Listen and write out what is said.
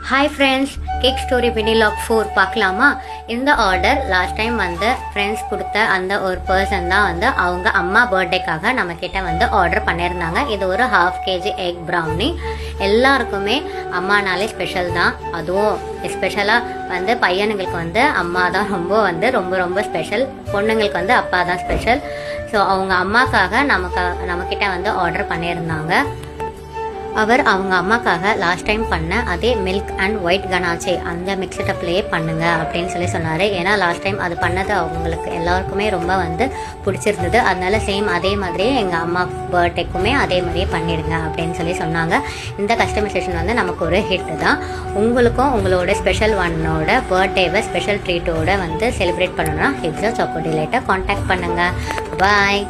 Hi friends, cake story வினிலாக் 4 பார்க்கலாமா? இந்த order last time வந்து ஃப்ரெண்ட்ஸ் கொடுத்த அந்த ஒரு பர்சன் தான் வந்து அவங்க அம்மா பர்த்டேக்காக நம்மக்கிட்ட வந்து ஆர்டர் பண்ணியிருந்தாங்க. இது ஒரு 1/2 kg எக் ப்ரௌனி. எல்லாருக்குமே அம்மானாலே ஸ்பெஷல் தான். அதுவும் எஸ்பெஷலாக வந்து பையனுங்களுக்கு வந்து அம்மா தான் ரொம்ப ரொம்ப ஸ்பெஷல். பொண்ணுங்களுக்கு வந்து அப்பா தான் ஸ்பெஷல். ஸோ அவங்க அம்மாக்காக நம்மக்கிட்ட வந்து ஆர்டர் பண்ணியிருந்தாங்க. அவங்க அம்மாக்காக லாஸ்ட் டைம் பண்ண அதே மில்க் அண்ட் ஒயிட் கனாச்சே அந்த மிக்சடப்லேயே பண்ணுங்க அப்படின்னு சொன்னார். ஏன்னா லாஸ்ட் டைம் அது பண்ணது அவங்களுக்கு எல்லாருக்குமே ரொம்ப வந்து பிடிச்சிருந்தது. அதனால சேம் அதே மாதிரியே எங்கள் அம்மா பர்த்டேக்குமே அதே மாதிரியே பண்ணிடுங்க அப்படின்னு சொன்னாங்க. இந்த கஸ்டமைசேஷன் வந்து நமக்கு ஒரு ஹிட் தான். உங்களுக்கும் உங்களோட ஸ்பெஷல் ஒன்னோட பர்த்டேவை ஸ்பெஷல் ட்ரீட்டோட வந்து செலிப்ரேட் பண்ணணும்னா ஹிப்ஸா சாக்கோ டிலைட்டை காண்டாக்ட் பண்ணுங்கள். பாய்.